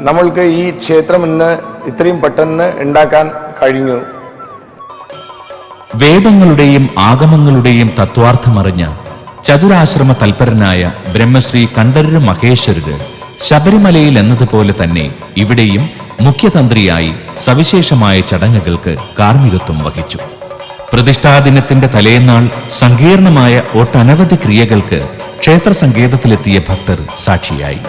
നമ്മൾക്ക് ഈ ക്ഷേത്രം ഇന്ന് ഇത്രയും പെട്ടെന്ന് ഉണ്ടാക്കാൻ കഴിഞ്ഞു. വേദങ്ങളുടെയും ആഗമങ്ങളുടെയും തത്വാർത്ഥമറിഞ്ഞ ചതുരാശ്രമ തൽപരനായ ബ്രഹ്മശ്രീ കണ്ഠരര് മഹേശ്വരര് ശബരിമലയിൽ എന്നതുപോലെ തന്നെ ഇവിടെയും മുഖ്യതന്ത്രിയായി സവിശേഷമായ ചടങ്ങുകൾക്ക് കാർമ്മികത്വം വഹിച്ചു. പ്രതിഷ്ഠാദിനത്തിന്റെ തലേന്നാൾ സങ്കീർണമായ ഒട്ടനവധി ക്രിയകൾക്ക് ക്ഷേത്ര സങ്കേതത്തിലെത്തിയ ഭക്തർ സാക്ഷിയായി.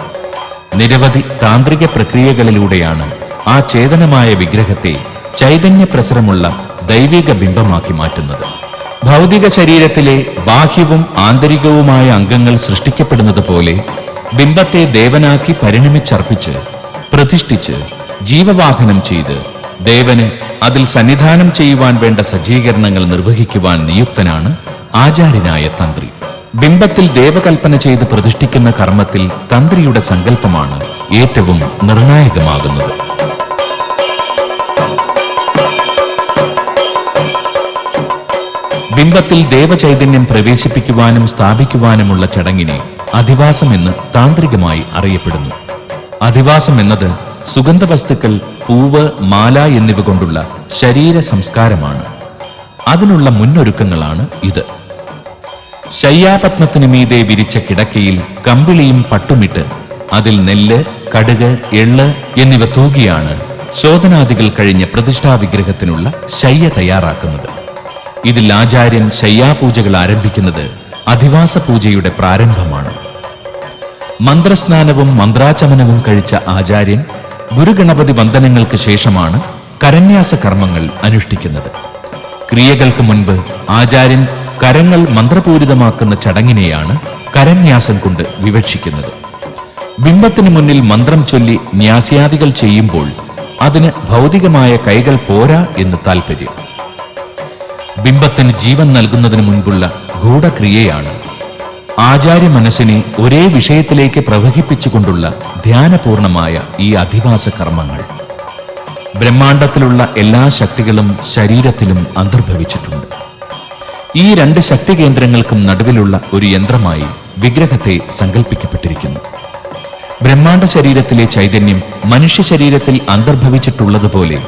നിരവധി താന്ത്രിക പ്രക്രിയകളിലൂടെയാണ് ആ ചേതനമായ വിഗ്രഹത്തെ ചൈതന്യ പ്രസരമുള്ള ദൈവിക ബിംബമാക്കി മാറ്റുന്നത്. ഭൗതിക ശരീരത്തിലെ ബാഹ്യവും ആന്തരികവുമായ അംഗങ്ങൾ സൃഷ്ടിക്കപ്പെടുന്നത് പോലെ ബിംബത്തെ ദേവനാക്കി പരിണമിച്ചർപ്പിച്ച് പ്രതിഷ്ഠിച്ച് ജീവവാഹനം ചെയ്ത് ദേവന് അതിൽ സന്നിധാനം ചെയ്യുവാൻ വേണ്ട സജ്ജീകരണങ്ങൾ നിർവഹിക്കുവാൻ നിയുക്തനാണ് ആചാര്യനായ തന്ത്രി. ബിംബത്തിൽ ദേവകൽപ്പന ചെയ്ത് പ്രതിഷ്ഠിക്കുന്ന കർമ്മത്തിൽ തന്ത്രിയുടെ സങ്കല്പമാണ് ഏറ്റവും നിർണായകമാകുന്നത്. ബിംബത്തിൽ ദേവചൈതന്യം പ്രവേശിപ്പിക്കുവാനും സ്ഥാപിക്കുവാനുമുള്ള ചടങ്ങിനെ അധിവാസം എന്ന് താന്ത്രികമായി അറിയപ്പെടുന്നു. അധിവാസം എന്നത് സുഗന്ധവസ്തുക്കൾ, പൂവ്, മാല എന്നിവ കൊണ്ടുള്ള ശരീര സംസ്കാരമാണ്. അതിനുള്ള മുന്നൊരുക്കങ്ങളാണ് ഇത്. ശയ്യാപത്മത്തിനു മീതെ വിരിച്ച കിടക്കയിൽ കമ്പിളിയും പട്ടുമിട്ട് അതിൽ നെല്ല്, കടുക്, എള്ള് എന്നിവ തൂകിയാണ് ശോധനാദികൾ കഴിഞ്ഞ പ്രതിഷ്ഠാ വിഗ്രഹത്തിനുള്ള ശയ്യ തയ്യാറാക്കുന്നത്. ഇതിൽ ആചാര്യൻ ശയ്യാപൂജകൾ ആരംഭിക്കുന്നത് അധിവാസ പൂജയുടെ പ്രാരംഭമാണ്. മന്ത്രസ്നാനവും മന്ത്രാചമനവും കഴിച്ച ആചാര്യൻ ഗുരുഗണപതി വന്ദനങ്ങൾക്ക് ശേഷമാണ് കരന്യാസ കർമ്മങ്ങൾ അനുഷ്ഠിക്കുന്നത്. ക്രിയകൾക്ക് മുൻപ് ആചാര്യൻ കരങ്ങൾ മന്ത്രപൂരിതമാക്കുന്ന ചടങ്ങിനെയാണ് കരന്യാസം കൊണ്ട് വിവക്ഷിക്കുന്നത്. ബിംബത്തിന് മുന്നിൽ മന്ത്രം ചൊല്ലി ന്യാസ്യാദികൾ ചെയ്യുമ്പോൾ അതിന് ഭൗതികമായ കൈകൾ പോരാ എന്ന് താൽപര്യം. ബിംബത്തിന് ജീവൻ നൽകുന്നതിന് മുൻപുള്ള ഗൂഢക്രിയയാണ് ആചാര്യ മനസ്സിനെ ഒരേ വിഷയത്തിലേക്ക് പ്രവഹിപ്പിച്ചുകൊണ്ടുള്ള ധ്യാനപൂർണമായ ഈ അധിവാസ കർമ്മങ്ങൾ. ബ്രഹ്മാണ്ടത്തിലുള്ള എല്ലാ ശക്തികളും ശരീരത്തിലും അന്തർഭവിച്ചിട്ടുണ്ട്. ഈ രണ്ട് ശക്തി കേന്ദ്രങ്ങൾക്കും നടുവിലുള്ള ഒരു യന്ത്രമായി വിഗ്രഹത്തെ സങ്കല്പിക്കപ്പെട്ടിരിക്കുന്നു. ബ്രഹ്മാണ്ട ശരീരത്തിലെ ചൈതന്യം മനുഷ്യ ശരീരത്തിൽ അന്തർഭവിച്ചിട്ടുള്ളതുപോലെ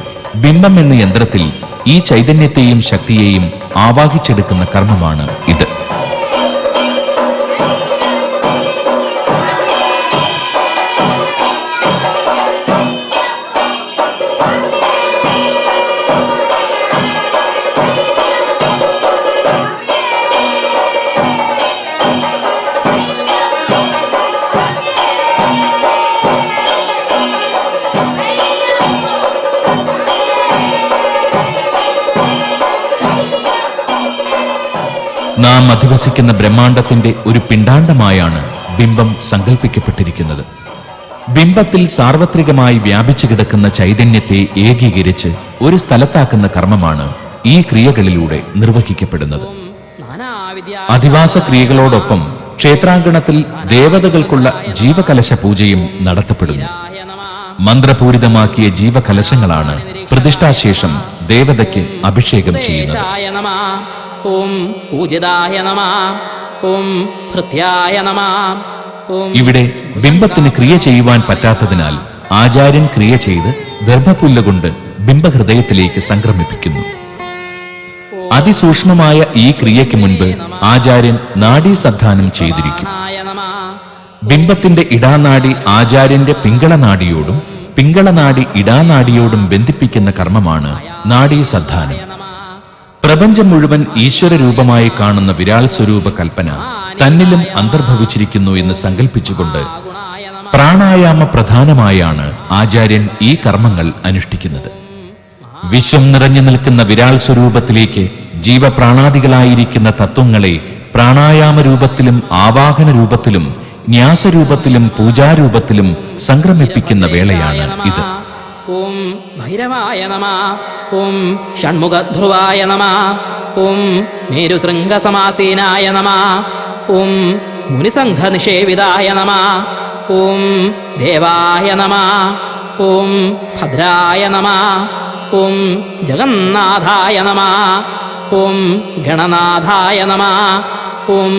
ബിംബം എന്ന യന്ത്രത്തിൽ ഈ ചൈതന്യത്തെയും ശക്തിയെയും ആവാഹിച്ചെടുക്കുന്ന കർമ്മമാണ് ഇത്. നാം അധിവസിക്കുന്ന ബ്രഹ്മാണ്ടത്തിന്റെ ഒരു പിണ്ഡാണ്ഡമായാണ് ബിംബം സങ്കല്പിക്കപ്പെട്ടിരിക്കുന്നത്. ബിംബത്തിൽ സാർവത്രികമായി വ്യാപിച്ചു കിടക്കുന്ന ചൈതന്യത്തെ ഏകീകരിച്ച് ഒരു സ്ഥലത്താക്കുന്ന കർമ്മമാണ് ഈ ക്രിയകളിലൂടെ നിർവഹിക്കപ്പെടുന്നത്. അധിവാസ ക്രിയകളോടൊപ്പം ക്ഷേത്രാങ്കണത്തിൽ ദേവതകൾക്കുള്ള ജീവകലശ പൂജയും നടത്തപ്പെടുന്നു. മന്ത്രപൂരിതമാക്കിയ ജീവകലശങ്ങളാണ് പ്രതിഷ്ഠാശേഷം ദേവതയ്ക്ക് അഭിഷേകം ചെയ്യുന്നത്. ഓം പൂജിതായ നമഃ, ഓം ഭൃത്യായ നമഃ. ഇവിടെ ബിംബത്തിന് ക്രിയ ചെയ്യുവാൻ പറ്റാത്തതിനാൽ ആചാര്യൻ ക്രിയ ചെയ്ത് ദർഭപുല്ലുകൊണ്ട് ബിംബഹൃദയത്തിലേക്ക് സംക്രമിപ്പിക്കുന്നു. അതിസൂക്ഷ്മമായ ഈ ക്രിയയ്ക്ക് മുൻപ് ആചാര്യൻ നാഡീസദ്ധാനം ചെയ്തിരിക്കും. ബിംബത്തിന്റെ ഇടാനാഡി ആചാര്യന്റെ പിംഗളനാഡിയോടും പിംഗളനാഡി ഇടാനാഡിയോടും ബന്ധിപ്പിക്കുന്ന കർമ്മമാണ് നാഡീസദ്ധാനം. പ്രപഞ്ചം മുഴുവൻ ഈശ്വര രൂപമായി കാണുന്ന വിരാൾ സ്വരൂപ കൽപ്പന തന്നിലും അന്തർഭവിച്ചിരിക്കുന്നു എന്ന് സങ്കല്പിച്ചുകൊണ്ട് പ്രാണായാമ പ്രധാനമായാണ് ആചാര്യൻ ഈ കർമ്മങ്ങൾ അനുഷ്ഠിക്കുന്നത്. വിശ്വം നിറഞ്ഞു നിൽക്കുന്ന വിരാൾ സ്വരൂപത്തിലേക്ക് ജീവപ്രാണാദികളായിരിക്കുന്ന തത്വങ്ങളെ പ്രാണായാമ രൂപത്തിലും ആവാഹന രൂപത്തിലും ന്യാസരൂപത്തിലും പൂജാരൂപത്തിലും സംക്രമിപ്പിക്കുന്ന വേളയാണ് ഇത്. ഓം ഭൈരവായ നമഃ, ഓം ഷൺമുഖധ്രുവായ നമഃ, ഓം മേരുശൃംഗസമാസീനായ നമഃ, ഓം മുനിസംഘനിഷേവിതായ നമഃ, ഓം ദേവായ നമഃ, ഓം ഭദ്രായ നമഃ, ഓം ജഗന്നാഥായ നമഃ, ഓം ഗണനാഥായ നമഃ, ഓം